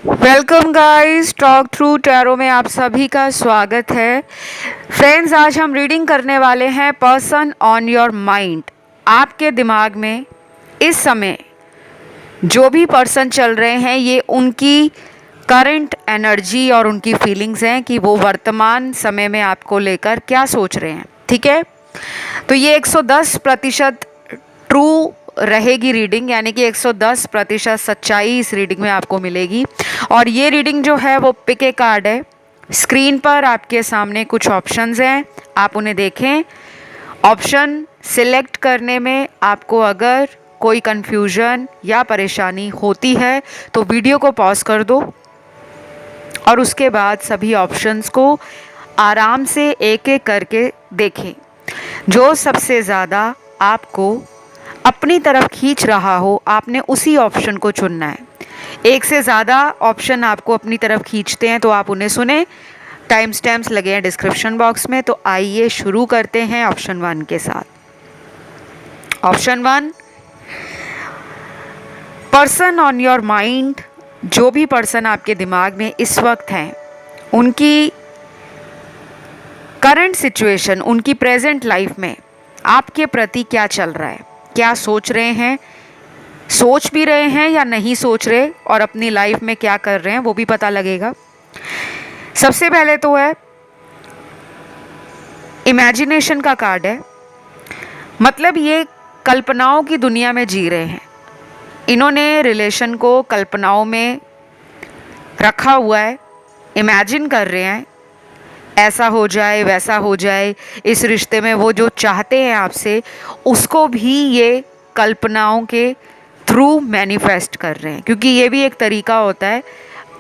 Welcome guys, talk through tarot में आप सभी का स्वागत है। फ्रेंड्स, आज हम रीडिंग करने वाले हैं पर्सन ऑन योर माइंड। आपके दिमाग में इस समय जो भी पर्सन चल रहे हैं, ये उनकी करंट एनर्जी और उनकी फीलिंग्स हैं कि वो वर्तमान समय में आपको लेकर क्या सोच रहे हैं। ठीक है, तो ये 110% ट्रू रहेगी रीडिंग, यानी कि 110% सच्चाई इस रीडिंग में आपको मिलेगी। और ये रीडिंग जो है वो पिक ए कार्ड है। स्क्रीन पर आपके सामने कुछ ऑप्शंस हैं, आप उन्हें देखें। ऑप्शन सिलेक्ट करने में आपको अगर कोई कन्फ्यूजन या परेशानी होती है तो वीडियो को पॉज कर दो और उसके बाद सभी ऑप्शंस को आराम से एक एक करके देखें। जो सबसे ज़्यादा आपको अपनी तरफ खींच रहा हो, आपने उसी ऑप्शन को चुनना है। एक से ज़्यादा ऑप्शन आपको अपनी तरफ खींचते हैं तो आप उन्हें सुने। टाइम स्टैम्प्स लगे हैं डिस्क्रिप्शन बॉक्स में। तो आइए शुरू करते हैं ऑप्शन 1 के साथ। Option 1, person on your mind. जो भी पर्सन आपके दिमाग में इस वक्त हैं, उनकी करंट सिचुएशन, उनकी प्रेजेंट लाइफ में आपके प्रति क्या चल रहा है, क्या सोच रहे हैं, सोच भी रहे हैं या नहीं सोच रहे, और अपनी लाइफ में क्या कर रहे हैं वो भी पता लगेगा। सबसे पहले तो है इमेजिनेशन का कार्ड है। मतलब ये कल्पनाओं की दुनिया में जी रहे हैं। इन्होंने रिलेशन को कल्पनाओं में रखा हुआ है, इमेजिन कर रहे हैं ऐसा हो जाए वैसा हो जाए। इस रिश्ते में वो जो चाहते हैं आपसे, उसको भी ये कल्पनाओं के थ्रू मैनिफेस्ट कर रहे हैं, क्योंकि ये भी एक तरीका होता है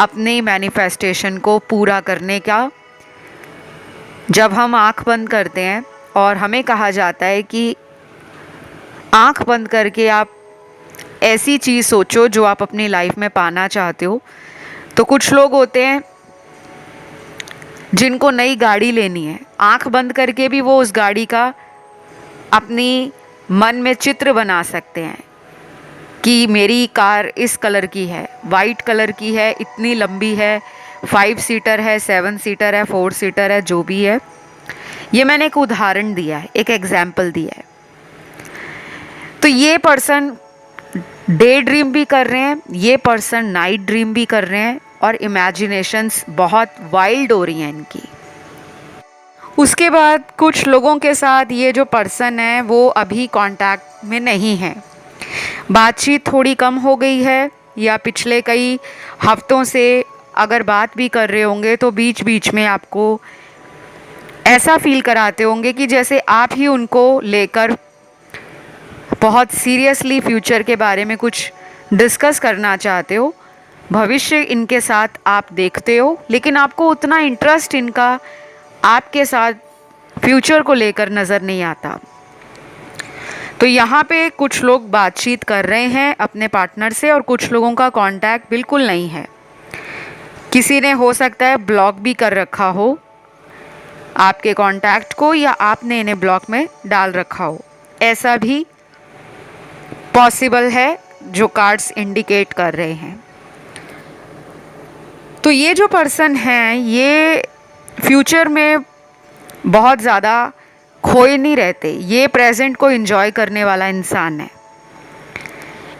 अपने मैनिफेस्टेशन को पूरा करने का। जब हम आंख बंद करते हैं और हमें कहा जाता है कि आंख बंद करके आप ऐसी चीज़ सोचो जो आप अपनी लाइफ में पाना चाहते हो, तो कुछ लोग होते हैं जिनको नई गाड़ी लेनी है, आंख बंद करके भी वो उस गाड़ी का अपनी मन में चित्र बना सकते हैं कि मेरी कार इस कलर की है, वाइट कलर की है, इतनी लंबी है, 5 सीटर है, 7 सीटर है, 4 सीटर है, जो भी है। ये मैंने एक उदाहरण दिया है, एक एग्जाम्पल दिया है। तो ये पर्सन डे ड्रीम भी कर रहे हैं, ये पर्सन नाइट ड्रीम भी कर रहे हैं, और इमेजिनेशंस बहुत वाइल्ड हो रही हैं इनकी। उसके बाद कुछ लोगों के साथ ये जो पर्सन है वो अभी कांटेक्ट में नहीं है, बातचीत थोड़ी कम हो गई है, या पिछले कई हफ्तों से अगर बात भी कर रहे होंगे तो बीच बीच में आपको ऐसा फील कराते होंगे कि जैसे आप ही उनको लेकर बहुत सीरियसली फ्यूचर के बारे में कुछ डिस्कस करना चाहते हो। भविष्य इनके साथ आप देखते हो, लेकिन आपको उतना इंटरेस्ट इनका आपके साथ फ्यूचर को लेकर नज़र नहीं आता। तो यहाँ पे कुछ लोग बातचीत कर रहे हैं अपने पार्टनर से, और कुछ लोगों का कांटेक्ट बिल्कुल नहीं है। किसी ने हो सकता है ब्लॉक भी कर रखा हो आपके कांटेक्ट को, या आपने इन्हें ब्लॉक में डाल रखा हो, ऐसा भी पॉसिबल है जो कार्ड्स इंडिकेट कर रहे हैं। तो ये जो पर्सन हैं, ये फ्यूचर में बहुत ज़्यादा खोए नहीं रहते, ये प्रेजेंट को एंजॉय करने वाला इंसान है।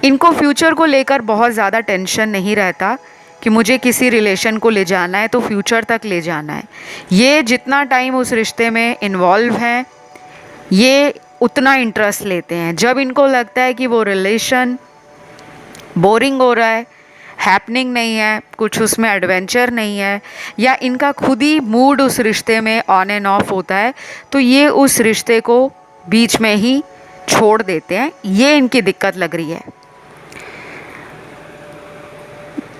इनको फ्यूचर को लेकर बहुत ज़्यादा टेंशन नहीं रहता कि मुझे किसी रिलेशन को ले जाना है तो फ्यूचर तक ले जाना है। ये जितना टाइम उस रिश्ते में इन्वॉल्व हैं, ये उतना इंटरेस्ट लेते हैं। जब इनको लगता है कि वो रिलेशन बोरिंग हो रहा है, हैपनिंग नहीं है, कुछ उसमें एडवेंचर नहीं है, या इनका खुद ही मूड उस रिश्ते में ऑन एंड ऑफ होता है, तो ये उस रिश्ते को बीच में ही छोड़ देते हैं। ये इनकी दिक्कत लग रही है।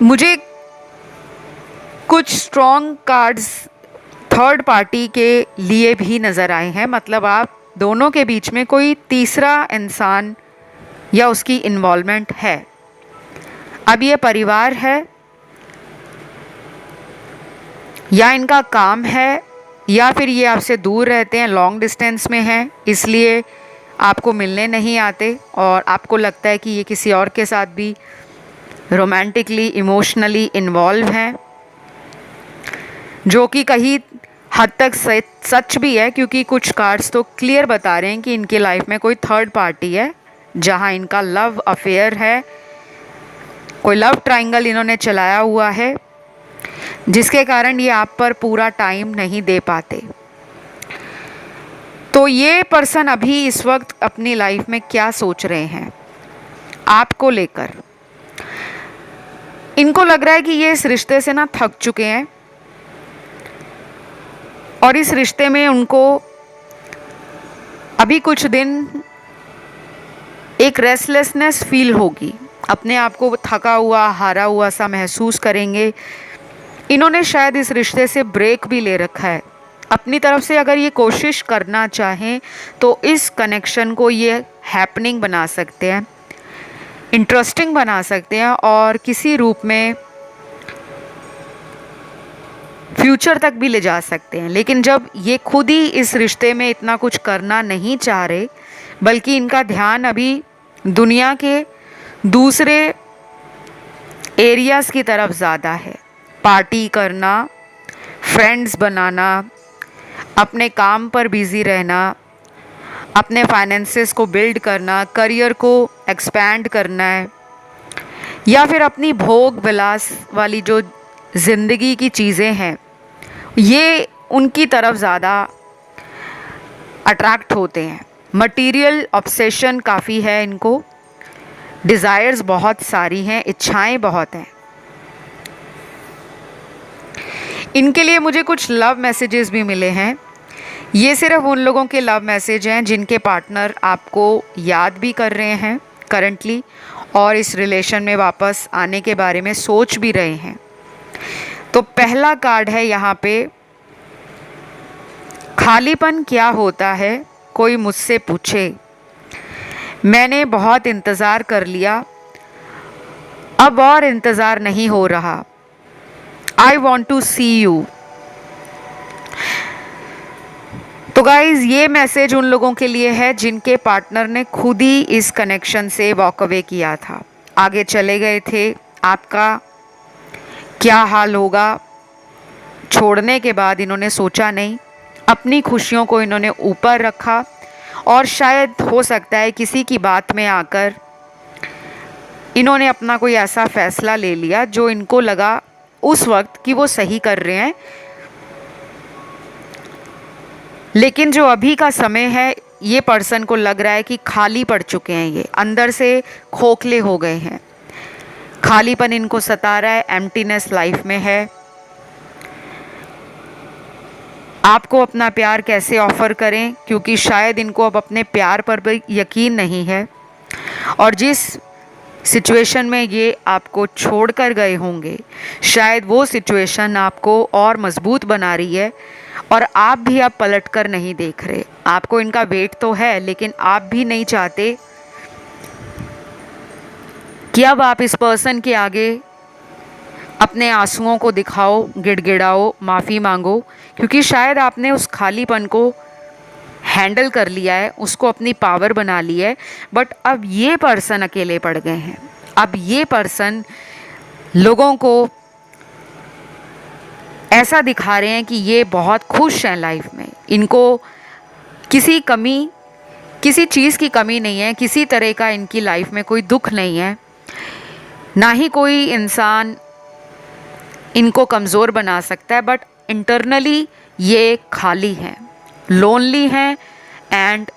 मुझे कुछ स्ट्रॉन्ग कार्ड्स थर्ड पार्टी के लिए भी नज़र आए हैं। मतलब आप दोनों के बीच में कोई तीसरा इंसान या उसकी इन्वॉल्वमेंट है। अब ये परिवार है या इनका काम है, या फिर ये आपसे दूर रहते हैं, लॉन्ग डिस्टेंस में हैं, इसलिए आपको मिलने नहीं आते और आपको लगता है कि ये किसी और के साथ भी रोमांटिकली इमोशनली इन्वॉल्व हैं, जो कि कहीं हद तक सच भी है, क्योंकि कुछ कार्ड्स तो क्लियर बता रहे हैं कि इनकी लाइफ में कोई थर्ड पार्टी है, जहां इनका लव अफेयर है, कोई लव ट्रायंगल इन्होंने चलाया हुआ है, जिसके कारण ये आप पर पूरा टाइम नहीं दे पाते। तो ये पर्सन अभी इस वक्त अपनी लाइफ में क्या सोच रहे हैं आपको लेकर? इनको लग रहा है कि ये इस रिश्ते से ना थक चुके हैं और इस रिश्ते में उनको अभी कुछ दिन एक रेस्टलेसनेस फील होगी, अपने आप को थका हुआ हारा हुआ सा महसूस करेंगे। इन्होंने शायद इस रिश्ते से ब्रेक भी ले रखा है। अपनी तरफ से अगर ये कोशिश करना चाहें तो इस कनेक्शन को ये हैपनिंग बना सकते हैं, इंटरेस्टिंग बना सकते हैं और किसी रूप में फ्यूचर तक भी ले जा सकते हैं। लेकिन जब ये खुद ही इस रिश्ते में इतना कुछ करना नहीं चाह रहे, बल्कि इनका ध्यान अभी दुनिया के दूसरे एरियाज़ की तरफ ज़्यादा है, पार्टी करना, फ्रेंड्स बनाना, अपने काम पर बिज़ी रहना, अपने फाइनेंसेस को बिल्ड करना, करियर को एक्सपैंड करना है, या फिर अपनी भोग विलास वाली जो ज़िंदगी की चीज़ें हैं ये उनकी तरफ ज़्यादा अट्रैक्ट होते हैं। मटीरियल ऑब्सेशन काफ़ी है इनको, डिज़ायर्स बहुत सारी हैं, इच्छाएं बहुत हैं। इनके लिए मुझे कुछ लव मैसेजेस भी मिले हैं। ये सिर्फ उन लोगों के लव मैसेज हैं जिनके पार्टनर आपको याद भी कर रहे हैं करंटली और इस रिलेशन में वापस आने के बारे में सोच भी रहे हैं। तो पहला कार्ड है यहाँ पे, खालीपन क्या होता है कोई मुझसे पूछे, मैंने बहुत इंतज़ार कर लिया, अब और इंतज़ार नहीं हो रहा, I want to see you. तो गाइज़ ये मैसेज उन लोगों के लिए है जिनके पार्टनर ने खुद ही इस कनेक्शन से वॉक अवे किया था, आगे चले गए थे। आपका क्या हाल होगा छोड़ने के बाद इन्होंने सोचा नहीं, अपनी खुशियों को इन्होंने ऊपर रखा और शायद हो सकता है किसी की बात में आकर इन्होंने अपना कोई ऐसा फैसला ले लिया जो इनको लगा उस वक्त कि वो सही कर रहे हैं। लेकिन जो अभी का समय है ये पर्सन को लग रहा है कि खाली पड़ चुके हैं, ये अंदर से खोखले हो गए हैं, खालीपन इनको सता रहा है, एम्प्टीनेस लाइफ में है। आपको अपना प्यार कैसे ऑफ़र करें, क्योंकि शायद इनको अब अपने प्यार पर भी यकीन नहीं है और जिस सिचुएशन में ये आपको छोड़कर गए होंगे शायद वो सिचुएशन आपको और मजबूत बना रही है और आप भी अब पलट कर नहीं देख रहे। आपको इनका वेट तो है लेकिन आप भी नहीं चाहते कि अब आप इस पर्सन के आगे अपने आंसुओं को दिखाओ, गिड़गिड़ाओ, माफ़ी मांगो, क्योंकि शायद आपने उस खालीपन को हैंडल कर लिया है, उसको अपनी पावर बना ली है। बट अब ये पर्सन अकेले पड़ गए हैं। अब ये पर्सन लोगों को ऐसा दिखा रहे हैं कि ये बहुत खुश हैं लाइफ में, इनको किसी चीज़ की कमी नहीं है, किसी तरह का इनकी लाइफ में कोई दुख नहीं है, ना ही कोई इंसान इनको कमज़ोर बना सकता है। बट इंटरनली ये खाली हैं, लोनली हैं एंड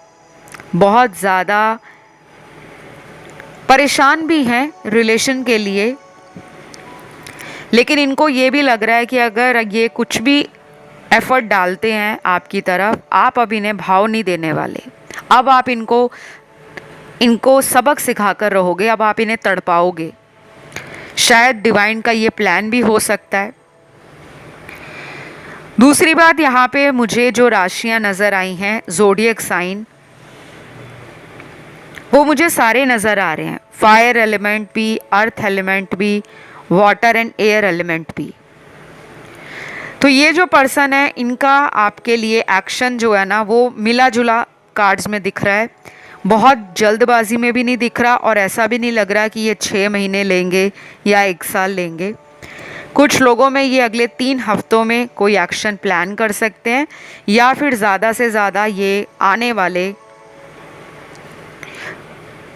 बहुत ज़्यादा परेशान भी हैं रिलेशन के लिए। लेकिन इनको ये भी लग रहा है कि अगर ये कुछ भी एफ़र्ट डालते हैं आपकी तरफ, आप अब इन्हें भाव नहीं देने वाले, अब आप इनको सबक सिखाकर रहोगे, अब आप इन्हें तड़पाओगे। शायद डिवाइन का ये प्लान भी हो सकता है। दूसरी बात, यहाँ पे मुझे जो राशियाँ नज़र आई हैं, ज़ोडिएक साइन, वो मुझे सारे नज़र आ रहे हैं, फायर एलिमेंट भी, अर्थ एलिमेंट भी, वाटर एंड एयर एलिमेंट भी। तो ये जो पर्सन है इनका आपके लिए एक्शन जो है ना वो मिला जुला कार्ड्स में दिख रहा है। बहुत जल्दबाजी में भी नहीं दिख रहा और ऐसा भी नहीं लग रहा कि ये 6 महीने लेंगे या 1 साल लेंगे। कुछ लोगों में ये अगले 3 हफ्तों में कोई एक्शन प्लान कर सकते हैं या फिर ज़्यादा से ज़्यादा ये आने वाले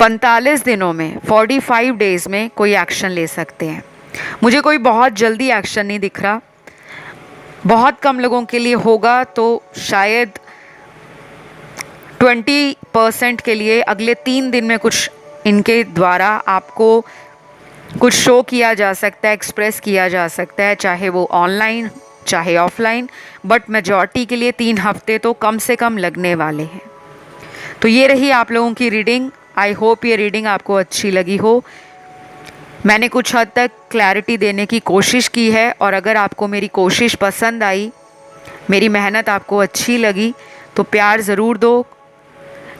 45 दिनों में 45 डेज़ में कोई एक्शन ले सकते हैं। मुझे कोई बहुत जल्दी एक्शन नहीं दिख रहा। बहुत कम लोगों के लिए होगा तो शायद 20% के लिए अगले 3 दिन में कुछ इनके द्वारा आपको कुछ शो किया जा सकता है, एक्सप्रेस किया जा सकता है, चाहे वो ऑनलाइन चाहे ऑफलाइन, बट मेजॉरिटी के लिए 3 हफ्ते तो कम से कम लगने वाले हैं। तो ये रही आप लोगों की रीडिंग। आई होप ये रीडिंग आपको अच्छी लगी हो। मैंने कुछ हद तक क्लैरिटी देने की कोशिश की है और अगर आपको मेरी कोशिश पसंद आई, मेरी मेहनत आपको अच्छी लगी तो प्यार ज़रूर दो,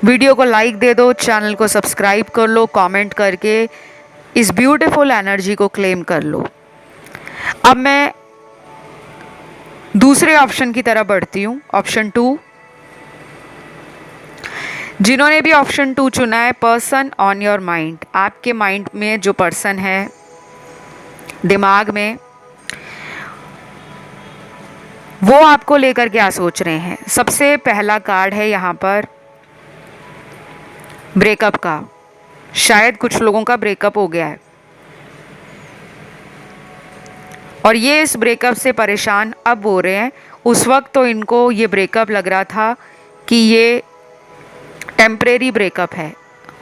वीडियो को लाइक दे दो, चैनल को सब्सक्राइब कर लो, कमेंट करके इस ब्यूटीफुल एनर्जी को क्लेम कर लो। अब मैं दूसरे ऑप्शन की तरफ बढ़ती हूँ, ऑप्शन 2। जिन्होंने भी ऑप्शन 2 चुना है, पर्सन ऑन योर माइंड, आपके माइंड में जो पर्सन है, दिमाग में, वो आपको लेकर क्या सोच रहे हैं। सबसे पहला कार्ड है यहाँ पर ब्रेकअप का। शायद कुछ लोगों का ब्रेकअप हो गया है और ये इस ब्रेकअप से परेशान अब हो रहे हैं। उस वक्त तो इनको ये ब्रेकअप लग रहा था कि ये टेम्परेरी ब्रेकअप है।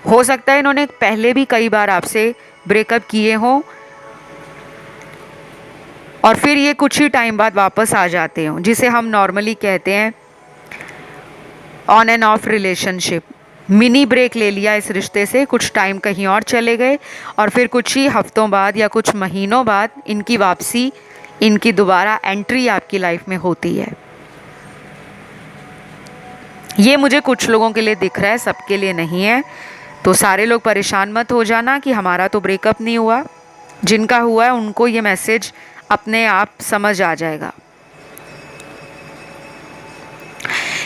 हो सकता है इन्होंने पहले भी कई बार आपसे ब्रेकअप किए हों और फिर ये कुछ ही टाइम बाद वापस आ जाते हों, जिसे हम नॉर्मली कहते हैं on and off relationship. Mini break ले लिया इस रिश्ते से, कुछ टाइम कहीं और चले गए और फिर कुछ ही हफ्तों बाद या कुछ महीनों बाद इनकी वापसी, इनकी दोबारा एंट्री आपकी लाइफ में होती है। ये मुझे कुछ लोगों के लिए दिख रहा है, सबके लिए नहीं है। तो सारे लोग परेशान मत हो जाना कि हमारा तो ब्रेकअप नहीं हुआ। जिनका हुआ है उनको ये मैसेज अपने आप समझ आ जाएगा।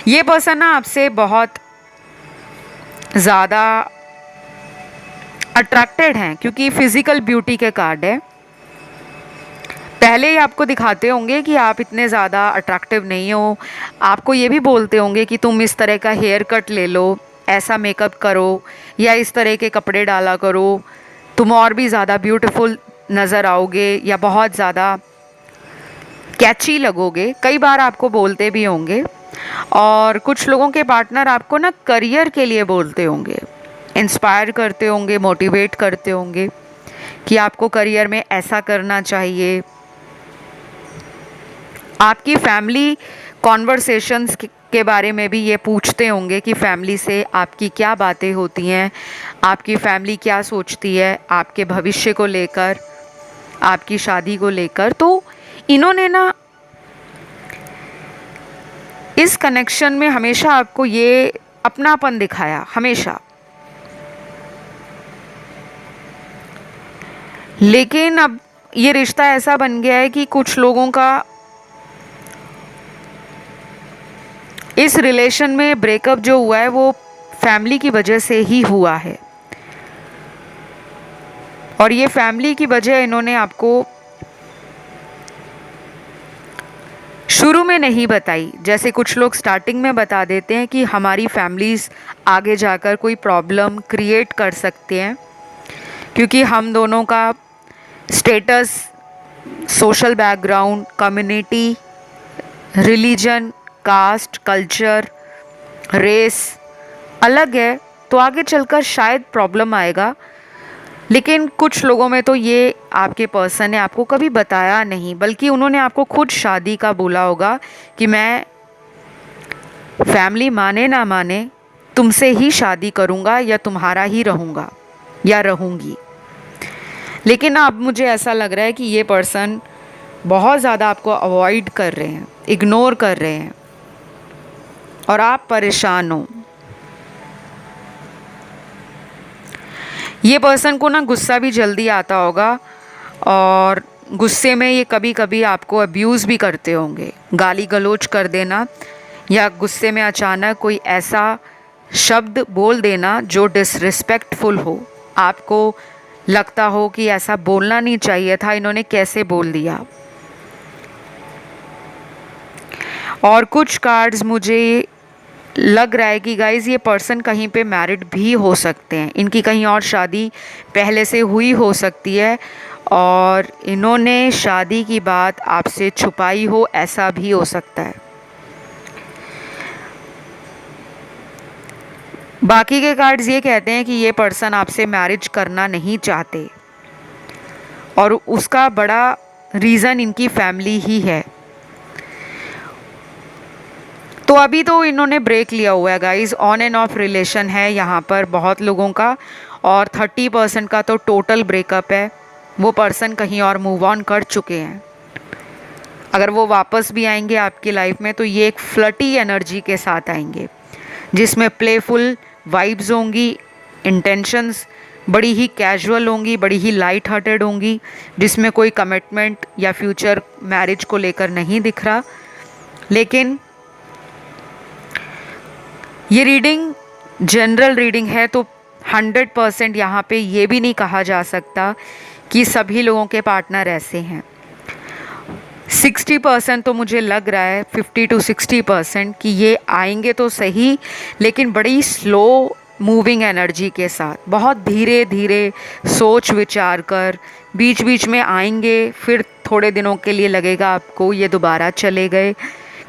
ये पर्सन ना आपसे बहुत ज़्यादा अट्रैक्टेड हैं क्योंकि फिज़िकल ब्यूटी के कार्ड है। पहले ही आपको दिखाते होंगे कि आप इतने ज़्यादा अट्रैक्टिव नहीं हो। आपको ये भी बोलते होंगे कि तुम इस तरह का हेयर कट ले लो, ऐसा मेकअप करो या इस तरह के कपड़े डाला करो, तुम और भी ज़्यादा ब्यूटीफुल नज़र आओगे या बहुत ज़्यादा कैची लगोगे। कई बार आपको बोलते भी होंगे। और कुछ लोगों के पार्टनर आपको ना करियर के लिए बोलते होंगे, इंस्पायर करते होंगे, मोटिवेट करते होंगे कि आपको करियर में ऐसा करना चाहिए। आपकी फैमिली कॉन्वर्सेशंस के बारे में भी ये पूछते होंगे कि फैमिली से आपकी क्या बातें होती हैं, आपकी फैमिली क्या सोचती है आपके भविष्य को लेकर, आपकी शादी को लेकर। तो इन्होंने ना इस कनेक्शन में हमेशा आपको ये अपनापन दिखाया, हमेशा। लेकिन अब ये रिश्ता ऐसा बन गया है कि कुछ लोगों का इस रिलेशन में ब्रेकअप जो हुआ है वो फैमिली की वजह से ही हुआ है और ये फैमिली की वजह इन्होंने आपको शुरू में नहीं बताई। जैसे कुछ लोग स्टार्टिंग में बता देते हैं कि हमारी फैमिलीज़ आगे जाकर कोई प्रॉब्लम क्रिएट कर सकते हैं क्योंकि हम दोनों का status, social background, community, religion, caste, culture, race अलग है, तो आगे चलकर शायद प्रॉब्लम आएगा। लेकिन कुछ लोगों में तो ये आपके पर्सन ने आपको कभी बताया नहीं, बल्कि उन्होंने आपको खुद शादी का बोला होगा कि मैं फैमिली माने ना माने तुमसे ही शादी करूँगा या तुम्हारा ही रहूँगा या रहूँगी। लेकिन अब मुझे ऐसा लग रहा है कि ये पर्सन बहुत ज़्यादा आपको अवॉइड कर रहे हैं, इग्नोर कर रहे हैं और आप परेशान हो। ये पर्सन को ना गुस्सा भी जल्दी आता होगा और गुस्से में ये कभी कभी आपको अब्यूज़ भी करते होंगे, गाली गलौज कर देना या गुस्से में अचानक कोई ऐसा शब्द बोल देना जो डिसरिस्पेक्टफुल हो, आपको लगता हो कि ऐसा बोलना नहीं चाहिए था, इन्होंने कैसे बोल दिया। और कुछ कार्ड्स मुझे लग रहा है कि गाइज़ ये पर्सन कहीं पे मैरिड भी हो सकते हैं, इनकी कहीं और शादी पहले से हुई हो सकती है और इन्होंने शादी की बात आपसे छुपाई हो, ऐसा भी हो सकता है। बाकी के कार्ड्स ये कहते हैं कि ये पर्सन आपसे मैरिज करना नहीं चाहते और उसका बड़ा रीज़न इनकी फैमिली ही है। तो अभी तो इन्होंने ब्रेक लिया हुआ है guys, on and of relation है यहाँ पर बहुत लोगों का, और 30% का तो टोटल ब्रेकअप है। वो पर्सन कहीं और मूव ऑन कर चुके हैं। अगर वो वापस भी आएंगे आपकी लाइफ में तो ये एक फ्लटी एनर्जी के साथ आएंगे, जिसमें प्लेफुल वाइब्स होंगी, इंटेंशंस बड़ी ही कैजुअल होंगी, बड़ी ही लाइट हार्टेड होंगी, जिसमें कोई कमिटमेंट या फ्यूचर मैरिज को लेकर नहीं दिख रहा। लेकिन ये रीडिंग जनरल रीडिंग है, तो 100% यहाँ पे ये भी नहीं कहा जा सकता कि सभी लोगों के पार्टनर ऐसे हैं। 60% तो मुझे लग रहा है, 50 to 60% कि ये आएंगे तो सही, लेकिन बड़ी स्लो मूविंग एनर्जी के साथ, बहुत धीरे धीरे सोच विचार कर बीच बीच में आएंगे, फिर थोड़े दिनों के लिए लगेगा आपको ये दोबारा चले गए,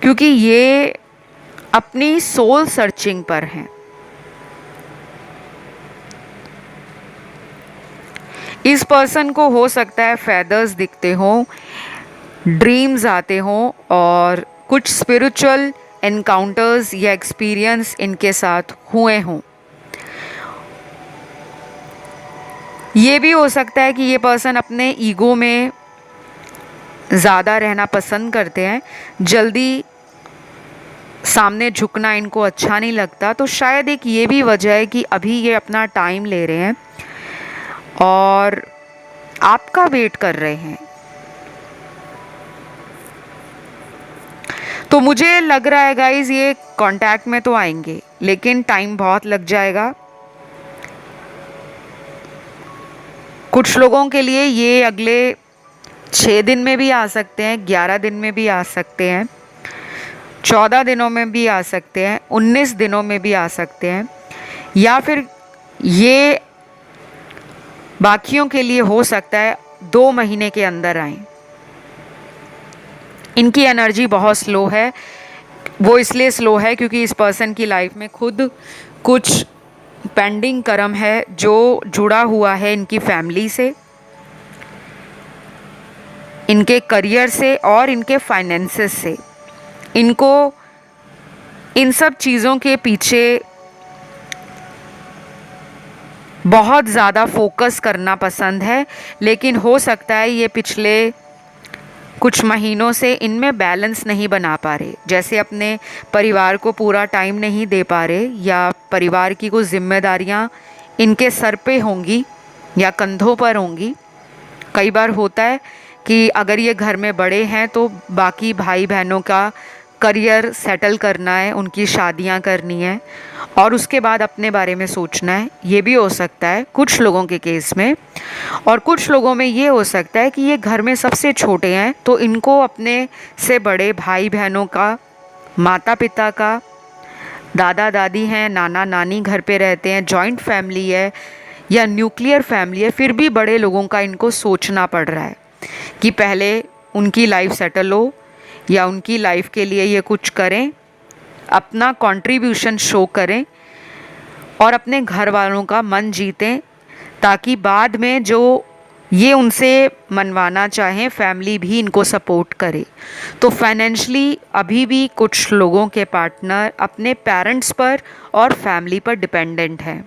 क्योंकि ये अपनी सोल सर्चिंग पर हैं। इस पर्सन को हो सकता है फेदर्स दिखते हों, ड्रीम्स आते हों और कुछ स्पिरिचुअल एनकाउंटर्स या एक्सपीरियंस इनके साथ हुए हों। ये भी हो सकता है कि ये पर्सन अपने ईगो में ज़्यादा रहना पसंद करते हैं, जल्दी सामने झुकना इनको अच्छा नहीं लगता, तो शायद एक ये भी वजह है कि अभी ये अपना टाइम ले रहे हैं और आपका वेट कर रहे हैं। तो मुझे लग रहा है गाइज ये कांटेक्ट में तो आएंगे, लेकिन टाइम बहुत लग जाएगा। कुछ लोगों के लिए ये अगले 6 दिन में भी आ सकते हैं, 11 दिन में भी आ सकते हैं, 14 दिनों में भी आ सकते हैं, 19 दिनों में भी आ सकते हैं, या फिर ये बाकियों के लिए हो सकता है 2 महीने के अंदर आए। इनकी एनर्जी बहुत स्लो है। वो इसलिए स्लो है क्योंकि इस पर्सन की लाइफ में खुद कुछ पेंडिंग कर्म है जो जुड़ा हुआ है इनकी फैमिली से, इनके करियर से और इनके फाइनेंसेस से। इनको इन सब चीज़ों के पीछे बहुत ज़्यादा फोकस करना पसंद है, लेकिन हो सकता है ये पिछले कुछ महीनों से इनमें बैलेंस नहीं बना पा रहे, जैसे अपने परिवार को पूरा टाइम नहीं दे पा रहे, या परिवार की कुछ जिम्मेदारियां इनके सर पे होंगी या कंधों पर होंगी। कई बार होता है कि अगर ये घर में बड़े हैं तो बाकी भाई बहनों का करियर सेटल करना है, उनकी शादियां करनी है और उसके बाद अपने बारे में सोचना है। ये भी हो सकता है कुछ लोगों के केस में। और कुछ लोगों में ये हो सकता है कि ये घर में सबसे छोटे हैं, तो इनको अपने से बड़े भाई बहनों का, माता पिता का, दादा दादी हैं, नाना नानी घर पे रहते हैं, जॉइंट फैमिली है या न्यूक्लियर फैमिली है, फिर भी बड़े लोगों का इनको सोचना पड़ रहा है कि पहले उनकी लाइफ सेटल हो या उनकी लाइफ के लिए ये कुछ करें, अपना कंट्रीब्यूशन शो करें और अपने घर वालों का मन जीतें, ताकि बाद में जो ये उनसे मनवाना चाहें फैमिली भी इनको सपोर्ट करे। तो फाइनेंशियली अभी भी कुछ लोगों के पार्टनर अपने पेरेंट्स पर और फैमिली पर डिपेंडेंट हैं।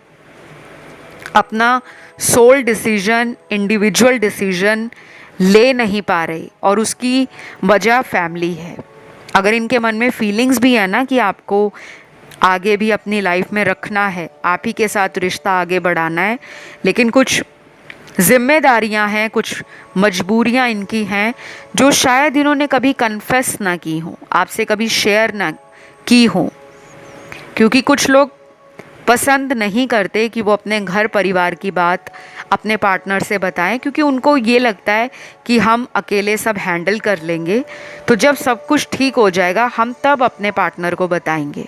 अपना सोल डिसीजन, इंडिविजुअल डिसीजन ले नहीं पा रहे और उसकी वजह फैमिली है। अगर इनके मन में फीलिंग्स भी है ना कि आपको आगे भी अपनी लाइफ में रखना है, आप ही के साथ रिश्ता आगे बढ़ाना है, लेकिन कुछ जिम्मेदारियां हैं, कुछ मजबूरियां इनकी हैं जो शायद इन्होंने कभी कन्फेस ना की हो, आपसे कभी शेयर ना की हो। क्योंकि कुछ लोग पसंद नहीं करते कि वो अपने घर परिवार की बात अपने पार्टनर से बताएं, क्योंकि उनको ये लगता है कि हम अकेले सब हैंडल कर लेंगे, तो जब सब कुछ ठीक हो जाएगा हम तब अपने पार्टनर को बताएंगे।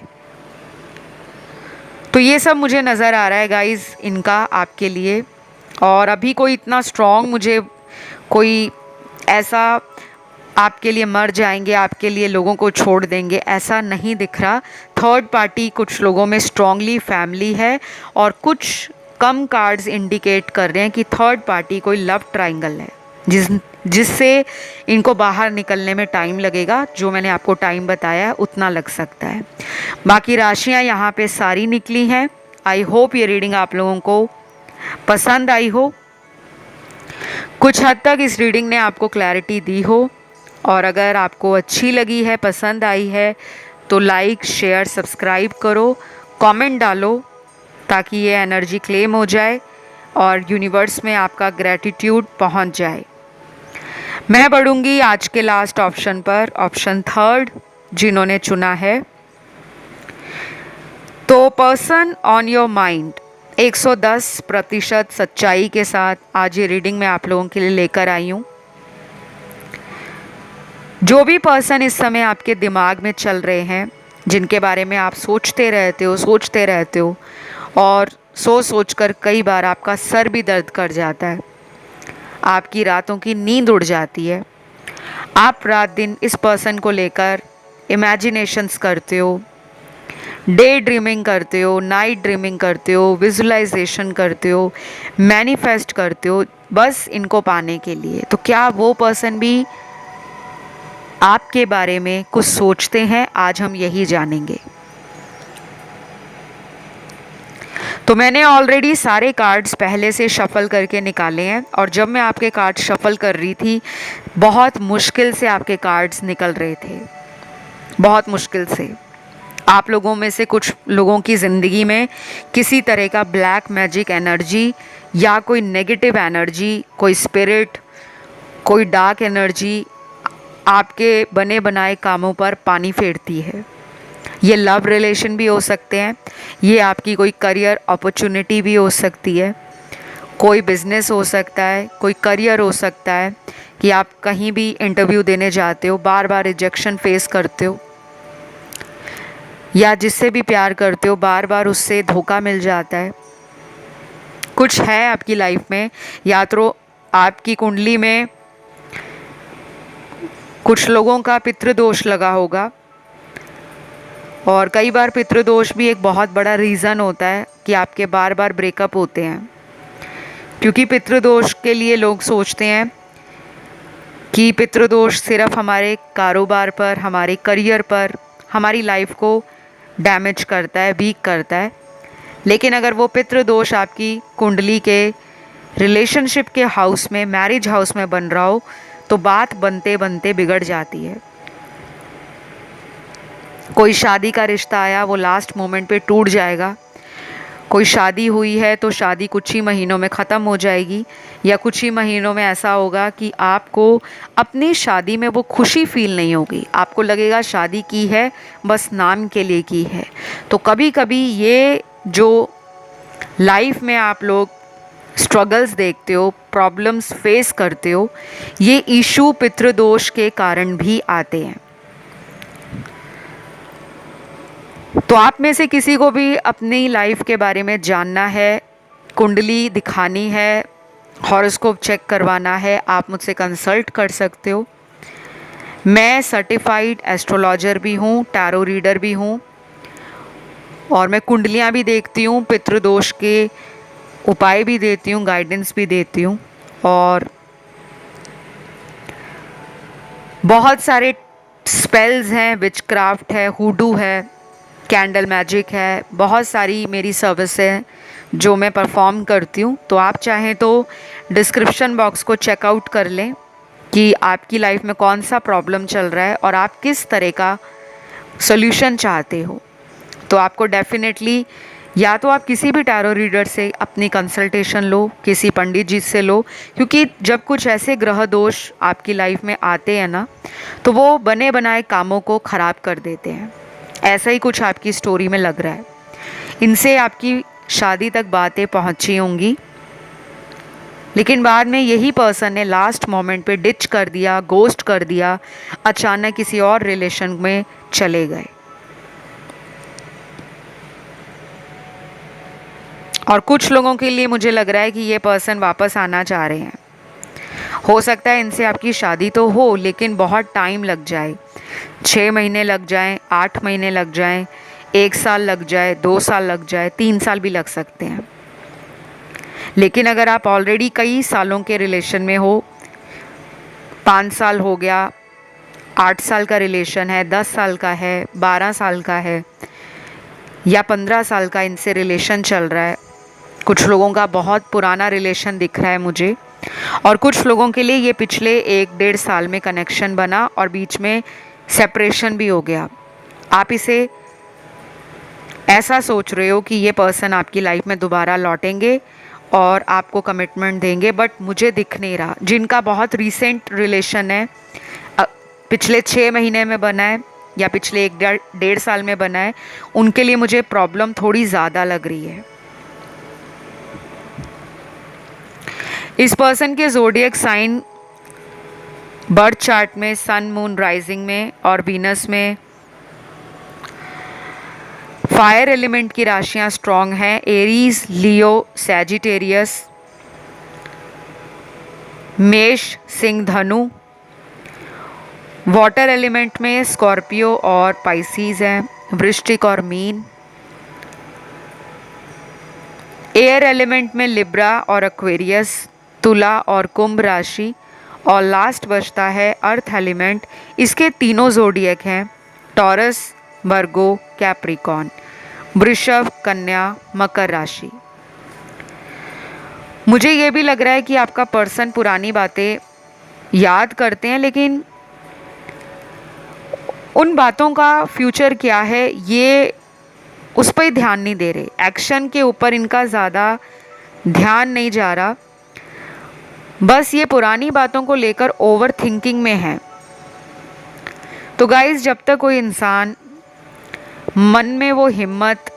तो ये सब मुझे नज़र आ रहा है गाइज़ इनका आपके लिए। और अभी कोई इतना स्ट्रॉन्ग मुझे कोई ऐसा आपके लिए मर जाएंगे, आपके लिए लोगों को छोड़ देंगे, ऐसा नहीं दिख रहा। थर्ड पार्टी कुछ लोगों में स्ट्रांगली फैमिली है, और कुछ कम कार्ड्स इंडिकेट कर रहे हैं कि थर्ड पार्टी कोई लव ट्रायंगल है, जिससे इनको बाहर निकलने में टाइम लगेगा। जो मैंने आपको टाइम बताया है उतना लग सकता है। बाकी राशियां यहाँ पे सारी निकली हैं। आई होप ये रीडिंग आप लोगों को पसंद आई हो, कुछ हद तक इस रीडिंग ने आपको क्लैरिटी दी हो। और अगर आपको अच्छी लगी है, पसंद आई है, तो लाइक, शेयर, सब्सक्राइब करो, कमेंट डालो, ताकि ये एनर्जी क्लेम हो जाए और यूनिवर्स में आपका ग्रैटिट्यूड पहुंच जाए। मैं बढ़ूंगी आज के लास्ट ऑप्शन पर, ऑप्शन थर्ड जिन्होंने चुना है। तो पर्सन ऑन योर माइंड 110% सच्चाई के साथ आज ये रीडिंग मैं आप लोगों के लिए लेकर आई हूँ। जो भी पर्सन इस समय आपके दिमाग में चल रहे हैं, जिनके बारे में आप सोचते रहते हो और सोच कर कई बार आपका सर भी दर्द कर जाता है, आपकी रातों की नींद उड़ जाती है, आप रात दिन इस पर्सन को लेकर इमेजिनेशंस करते हो, डे ड्रीमिंग करते हो, नाइट ड्रीमिंग करते हो, विजुलाइजेशन करते हो, मैनिफेस्ट करते हो बस इनको पाने के लिए। तो क्या वो पर्सन भी आपके बारे में कुछ सोचते हैं? आज हम यही जानेंगे। तो मैंने ऑलरेडी सारे कार्ड्स पहले से शफल करके निकाले हैं, और जब मैं आपके कार्ड शफल कर रही थी बहुत मुश्किल से आपके कार्ड्स निकल रहे थे, बहुत मुश्किल से। आप लोगों में से कुछ लोगों की ज़िंदगी में किसी तरह का ब्लैक मैजिक एनर्जी या कोई नेगेटिव एनर्जी, कोई स्पिरिट, कोई डार्क एनर्जी आपके बने बनाए कामों पर पानी फेरती है। ये लव रिलेशन भी हो सकते हैं, ये आपकी कोई करियर अपॉर्चुनिटी भी हो सकती है, कोई बिजनेस हो सकता है, कोई करियर हो सकता है कि आप कहीं भी इंटरव्यू देने जाते हो, बार बार रिजेक्शन फेस करते हो, या जिससे भी प्यार करते हो बार बार उससे धोखा मिल जाता है। कुछ है आपकी लाइफ में, या तो आपकी कुंडली में कुछ लोगों का पितृदोष लगा होगा, और कई बार पितृदोष भी एक बहुत बड़ा रीज़न होता है कि आपके बार बार ब्रेकअप होते हैं, क्योंकि पितृदोष के लिए लोग सोचते हैं कि पितृदोष सिर्फ हमारे कारोबार पर, हमारे करियर पर, हमारी लाइफ को डैमेज करता है, वीक करता है। लेकिन अगर वो पितृदोष आपकी कुंडली के रिलेशनशिप के हाउस में, मैरिज हाउस में बन रहा हो, तो बात बनते बनते बिगड़ जाती है। कोई शादी का रिश्ता आया, वो लास्ट मोमेंट पे टूट जाएगा। कोई शादी हुई है तो शादी कुछ ही महीनों में ख़त्म हो जाएगी, या कुछ ही महीनों में ऐसा होगा कि आपको अपनी शादी में वो खुशी फील नहीं होगी, आपको लगेगा शादी की है बस नाम के लिए की है। तो कभी कभी ये जो लाइफ में आप लोग स्ट्रगल्स देखते हो, प्रॉब्लम्स फेस करते हो, ये इशू पितृदोष के कारण भी आते हैं। तो आप में से किसी को भी अपनी लाइफ के बारे में जानना है, कुंडली दिखानी है, हॉरोस्कोप चेक करवाना है, आप मुझसे कंसल्ट कर सकते हो। मैं सर्टिफाइड एस्ट्रोलॉजर भी हूँ, टैरो रीडर भी हूँ, और मैं कुंडलियाँ भी देखती हूँ, पितृदोष के उपाय भी देती हूँ, गाइडेंस भी देती हूँ, और बहुत सारे स्पेल्स हैं, विचक्राफ्ट है, हुडू है, कैंडल मैजिक है, बहुत सारी मेरी सर्विस है जो मैं परफॉर्म करती हूँ। तो आप चाहें तो डिस्क्रिप्शन बॉक्स को चेकआउट कर लें कि आपकी लाइफ में कौन सा प्रॉब्लम चल रहा है और आप किस तरह का सॉल्यूशन चाहते हो। तो आपको डेफिनेटली, या तो आप किसी भी टैरो रीडर से अपनी कंसल्टेशन लो, किसी पंडित जी से लो, क्योंकि जब कुछ ऐसे ग्रह दोष आपकी लाइफ में आते हैं ना, तो वो बने बनाए कामों को ख़राब कर देते हैं। ऐसा ही कुछ आपकी स्टोरी में लग रहा है, इनसे आपकी शादी तक बातें पहुंची होंगी, लेकिन बाद में यही पर्सन ने लास्ट मोमेंट पे डिच कर दिया, गोस्ट कर दिया, अचानक किसी और रिलेशन में चले गए। और कुछ लोगों के लिए मुझे लग रहा है कि ये पर्सन वापस आना चाह रहे हैं। हो सकता है इनसे आपकी शादी तो हो, लेकिन बहुत टाइम लग जाए, 6 महीने लग जाएं, 8 महीने लग जाएं, 1 साल लग जाए, 2 साल लग जाए, 3 साल भी लग सकते हैं। लेकिन अगर आप ऑलरेडी कई सालों के रिलेशन में हो, 5 साल हो गया, 8 साल का रिलेशन है, 10 साल का है, 12 साल का है, या 15 साल का इनसे रिलेशन चल रहा है, कुछ लोगों का बहुत पुराना रिलेशन दिख रहा है मुझे, और कुछ लोगों के लिए ये पिछले 1-1.5 साल में कनेक्शन बना और बीच में सेपरेशन भी हो गया। आप इसे ऐसा सोच रहे हो कि ये पर्सन आपकी लाइफ में दोबारा लौटेंगे और आपको कमिटमेंट देंगे, बट मुझे दिख नहीं रहा। जिनका बहुत रीसेंट रिलेशन है, पिछले 6 महीने में बना है या पिछले 1-1.5 साल में बना है, उनके लिए मुझे प्रॉब्लम थोड़ी ज़्यादा लग रही है। इस पर्सन के ज़ोडिएक साइन बर्थ चार्ट में सन, मून, राइजिंग में और वीनस में फायर एलिमेंट की राशियां स्ट्रॉन्ग हैं। एरीज, लियो, सैजिटेरियस, मेष, सिंह, धनु। वाटर एलिमेंट में स्कॉर्पियो और पाइसीज हैं, वृश्चिक और मीन। एयर एलिमेंट में लिब्रा और एक्वेरियस, तुला और कुंभ राशि। और लास्ट बचता है अर्थ एलिमेंट। इसके तीनों ज़ोडिएक हैं, टॉरस, वर्गो, कैप्रिकॉर्न, वृषभ, कन्या, मकर राशि। मुझे ये भी लग रहा है कि आपका पर्सन पुरानी बातें याद करते हैं, लेकिन उन बातों का फ्यूचर क्या है ये उस पर ध्यान नहीं दे रहे। एक्शन के ऊपर इनका ज़्यादा ध्यान नहीं जा रहा, बस ये पुरानी बातों को लेकर ओवर थिंकिंग में है। तो गाइस, जब तक कोई इंसान मन में वो हिम्मत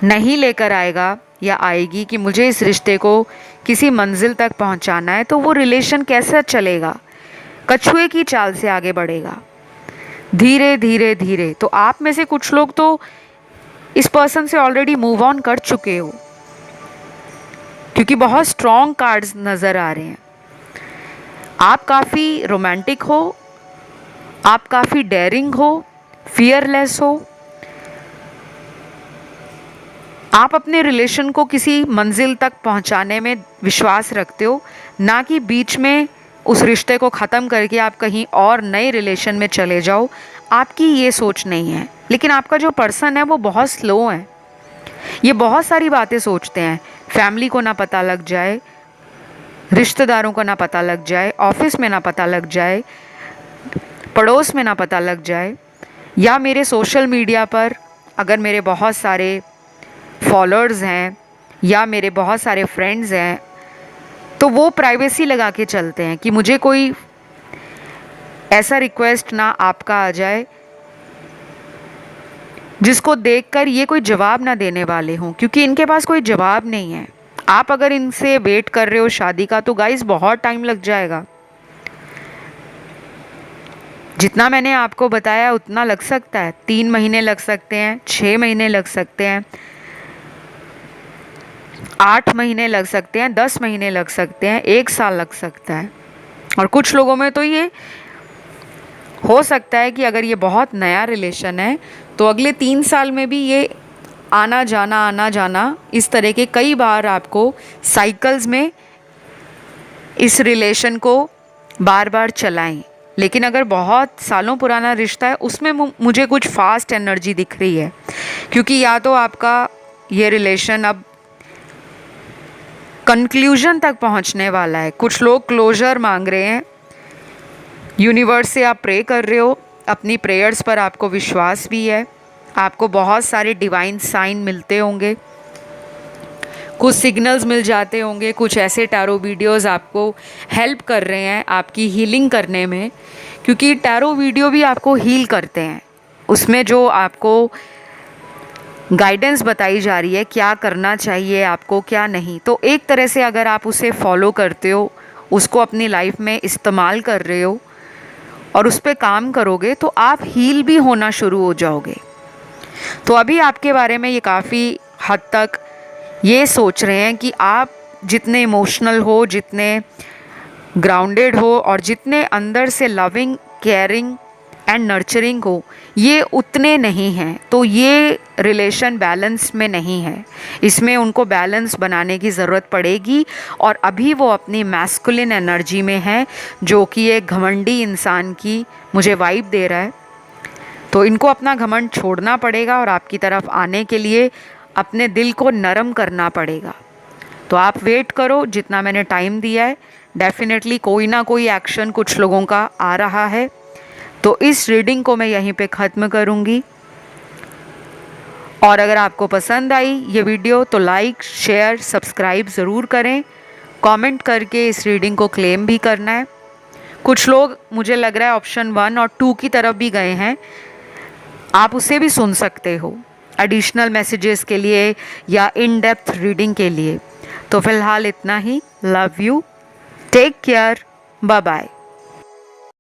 नहीं लेकर आएगा या आएगी कि मुझे इस रिश्ते को किसी मंजिल तक पहुंचाना है, तो वो रिलेशन कैसे चलेगा? कछुए की चाल से आगे बढ़ेगा, धीरे धीरे धीरे। तो आप में से कुछ लोग तो इस पर्सन से ऑलरेडी मूव ऑन कर चुके हो, क्योंकि बहुत स्ट्रॉन्ग कार्ड्स नज़र आ रहे हैं। आप काफ़ी रोमांटिक हो, आप काफ़ी डेयरिंग हो, फियरलेस हो। आप अपने रिलेशन को किसी मंजिल तक पहुंचाने में विश्वास रखते हो, ना कि बीच में उस रिश्ते को ख़त्म करके आप कहीं और नए रिलेशन में चले जाओ। आपकी ये सोच नहीं है। लेकिन आपका जो पर्सन है वो बहुत स्लो है, ये बहुत सारी बातें सोचते हैं। फैमिली को ना पता लग जाए, रिश्तेदारों को ना पता लग जाए, ऑफिस में ना पता लग जाए, पड़ोस में ना पता लग जाए, या मेरे सोशल मीडिया पर अगर मेरे बहुत सारे फॉलोअर्स हैं या मेरे बहुत सारे फ्रेंड्स हैं, तो वो प्राइवेसी लगा के चलते हैं कि मुझे कोई ऐसा रिक्वेस्ट ना आपका आ जाए जिसको देखकर ये कोई जवाब ना देने वाले हों, क्योंकि इनके पास कोई जवाब नहीं है। आप अगर इनसे वेट कर रहे हो शादी का, तो गाइस बहुत टाइम लग जाएगा। जितना मैंने आपको बताया उतना लग सकता है। 3 महीने लग सकते हैं, 6 महीने लग सकते हैं, 8 महीने लग सकते हैं, 10 महीने लग सकते हैं, 1 साल लग सकता है। और कुछ लोगों में तो ये हो सकता है कि अगर ये बहुत नया रिलेशन है तो अगले 3 साल में भी ये आना जाना इस तरह के कई बार आपको साइकिल्स में इस रिलेशन को बार बार चलाएं। लेकिन अगर बहुत सालों पुराना रिश्ता है, उसमें मुझे कुछ फास्ट एनर्जी दिख रही है, क्योंकि या तो आपका ये रिलेशन अब कंक्लूजन तक पहुंचने वाला है। कुछ लोग क्लोजर मांग रहे हैं, यूनिवर्स से आप प्रे कर रहे हो, अपनी प्रेयर्स पर आपको विश्वास भी है, आपको बहुत सारे डिवाइन साइन मिलते होंगे, कुछ सिग्नल्स मिल जाते होंगे, कुछ ऐसे टैरो वीडियोस आपको हेल्प कर रहे हैं आपकी हीलिंग करने में, क्योंकि टैरो वीडियो भी आपको हील करते हैं। उसमें जो आपको गाइडेंस बताई जा रही है क्या करना चाहिए आपको, क्या नहीं। तो एक तरह से अगर आप उसे फॉलो करते हो, उसको अपनी लाइफ में इस्तेमाल कर रहे हो और उस पर काम करोगे तो आप हील भी होना शुरू हो जाओगे। तो अभी आपके बारे में ये काफ़ी हद तक ये सोच रहे हैं कि आप जितने इमोशनल हो, जितने ग्राउंडेड हो और जितने अंदर से लविंग, केयरिंग एंड नर्चरिंग हो, ये उतने नहीं हैं। तो ये रिलेशन बैलेंस में नहीं है, इसमें उनको बैलेंस बनाने की ज़रूरत पड़ेगी। और अभी वो अपनी मैस्कुलिन एनर्जी में है, जो कि एक घमंडी इंसान की मुझे वाइब दे रहा है। तो इनको अपना घमंड छोड़ना पड़ेगा और आपकी तरफ आने के लिए अपने दिल को नरम करना पड़ेगा। तो आप वेट करो, जितना मैंने टाइम दिया है डेफिनेटली कोई ना कोई एक्शन कुछ लोगों का आ रहा है। तो इस रीडिंग को मैं यहीं पे ख़त्म करूँगी। और अगर आपको पसंद आई ये वीडियो तो लाइक, शेयर, सब्सक्राइब ज़रूर करें। कमेंट करके इस रीडिंग को क्लेम भी करना है। कुछ लोग मुझे लग रहा है ऑप्शन 1 और 2 की तरफ भी गए हैं, आप उसे भी सुन सकते हो एडिशनल मैसेजेस के लिए या इन डेप्थ रीडिंग के लिए। तो फ़िलहाल इतना ही। Love you, take care, bye bye.